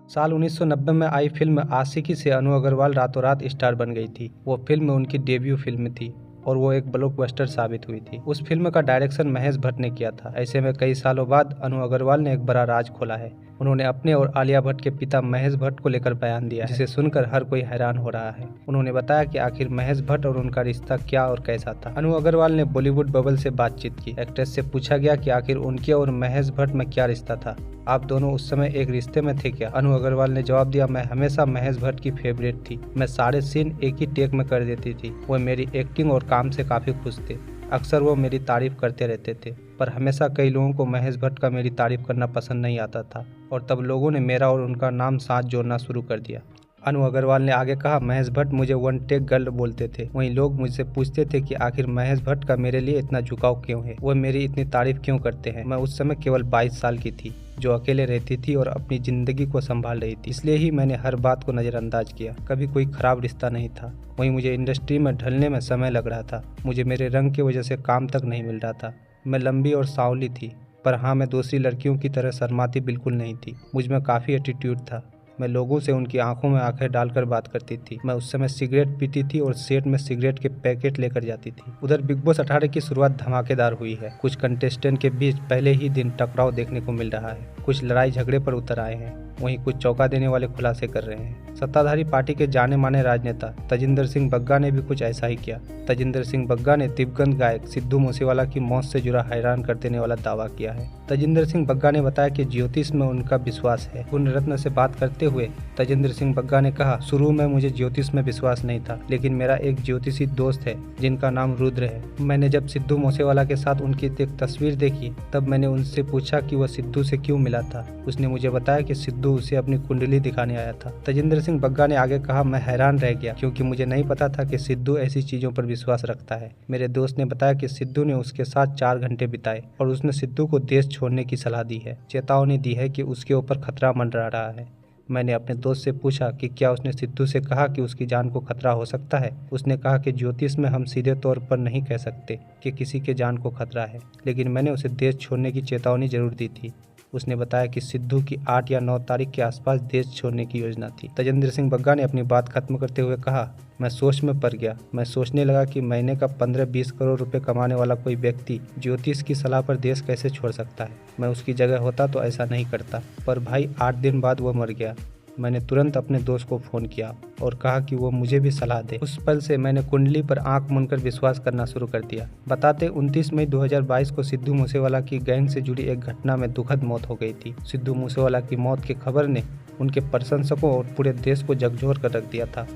साल 1990 में आई फिल्म आशिकी से अनु अग्रवाल रातों रात स्टार बन गई थी। वो फिल्म उनकी डेब्यू फिल्म थी और वो एक ब्लॉकबस्टर साबित हुई थी। उस फिल्म का डायरेक्शन महेश भट्ट ने किया था। ऐसे में कई सालों बाद अनु अग्रवाल ने एक बड़ा राज खोला है। उन्होंने अपने और आलिया भट्ट के पिता महेश भट्ट को लेकर बयान दिया है, जिसे सुनकर हर कोई हैरान हो रहा है। उन्होंने बताया कि आखिर महेश भट्ट और उनका रिश्ता क्या और कैसा था। अनु अग्रवाल ने बॉलीवुड बबल से बातचीत की। एक्ट्रेस से पूछा गया कि आखिर उनके और महेश भट्ट में क्या रिश्ता था, आप दोनों उस समय एक रिश्ते में थे क्या? अनु अग्रवाल ने जवाब दिया, मैं हमेशा महेश भट्ट की फेवरेट थी। मैं सारे सीन एक ही टेक में कर देती थी। वो मेरी एक्टिंग और काम से काफी खुश थे। अक्सर वो मेरी तारीफ करते रहते थे, पर हमेशा कई लोगों को महेश भट्ट का मेरी तारीफ करना पसंद नहीं आता था और तब लोगों ने मेरा और उनका नाम साथ जोड़ना शुरू कर दिया। अनु अग्रवाल ने आगे कहा, महेश भट्ट मुझे वन टेक गर्ल बोलते थे। वहीं लोग मुझसे पूछते थे कि आखिर महेश भट्ट का मेरे लिए इतना झुकाव क्यों है, वो मेरी इतनी तारीफ क्यों करते हैं। मैं उस समय केवल 22 साल की थी, जो अकेले रहती थी और अपनी जिंदगी को संभाल रही थी, इसलिए ही मैंने हर बात को नज़रअंदाज किया। कभी कोई खराब रिश्ता नहीं था। वहीं मुझे इंडस्ट्री में ढलने में समय लग रहा था। मुझे मेरे रंग की वजह से काम तक नहीं मिल रहा था। मैं लंबी और सांवली थी, पर हाँ, मैं दूसरी लड़कियों की तरह शर्माती बिल्कुल नहीं थी। मुझ में काफ़ी एटीट्यूड था। मैं लोगों से उनकी आंखों में आंखें डालकर बात करती थी। मैं उस समय सिगरेट पीती थी और सेट में सिगरेट के पैकेट लेकर जाती थी। उधर बिग बॉस 18 की शुरुआत धमाकेदार हुई है। कुछ कंटेस्टेंट के बीच पहले ही दिन टकराव देखने को मिल रहा है। कुछ लड़ाई झगड़े पर उतर आए हैं, वहीं कुछ चौंका देने वाले खुलासे कर रहे हैं। सत्ताधारी पार्टी के जाने माने राजनेता तजिंदर सिंह बग्गा ने भी कुछ ऐसा ही किया। तजिंदर सिंह बग्गा ने दिवंगत गायक सिद्धू मूसेवाला की मौत से जुड़ा हैरान कर देने वाला दावा किया है। तजिंदर सिंह बग्गा ने बताया कि ज्योतिष में उनका विश्वास है। पुण्य रत्न से बात करते हुए तजिंदर सिंह बग्गा ने कहा, शुरू में मुझे ज्योतिष में विश्वास नहीं था, लेकिन मेरा एक ज्योतिषी दोस्त है जिनका नाम रुद्र है। मैंने जब सिद्धू मूसेवाला के साथ उनकी एक तस्वीर देखी, तब मैंने उनसे पूछा कि वह सिद्धू से क्यों मिला था। उसने मुझे बताया कि सिद्धू उसे अपनी कुंडली दिखाने आया था। तजिंदर सिंह बग्गा ने आगे कहा, मैं हैरान रह गया क्योंकि मुझे नहीं पता था कि सिद्धू ऐसी चीजों पर विश्वास रखता है। मेरे दोस्त ने बताया कि सिद्धू ने उसके साथ 4 घंटे बिताए और उसने सिद्धू को देश छोड़ने की सलाह दी है, चेतावनी दी है कि उसके ऊपर खतरा मंडरा रहा है। मैंने अपने दोस्त से पूछा कि क्या उसने सिद्धू से कहा कि उसकी जान को खतरा हो सकता है। उसने कहा कि ज्योतिष में हम सीधे तौर पर नहीं कह सकते कि किसी के जान को खतरा है, लेकिन मैंने उसे देश छोड़ने की चेतावनी जरूर दी थी। उसने बताया कि सिद्धू की 8 या 9 तारीख के आसपास देश छोड़ने की योजना थी। तजिंदर सिंह बग्गा ने अपनी बात खत्म करते हुए कहा, मैं सोच में पड़ गया। मैं सोचने लगा कि महीने का 15-20 करोड़ रुपए कमाने वाला कोई व्यक्ति ज्योतिष की सलाह पर देश कैसे छोड़ सकता है। मैं उसकी जगह होता तो ऐसा नहीं करता। पर भाई 8 दिन बाद वो मर गया। मैंने तुरंत अपने दोस्त को फ़ोन किया और कहा कि वो मुझे भी सलाह दे। उस पल से मैंने कुंडली पर आंख मूंदकर विश्वास करना शुरू कर दिया। बताते 29 मई 2022 को सिद्धू मूसेवाला की गैंग से जुड़ी एक घटना में दुखद मौत हो गई थी। सिद्धू मूसेवाला की मौत की खबर ने उनके प्रशंसकों और पूरे देश को झकझोर कर रख दिया था।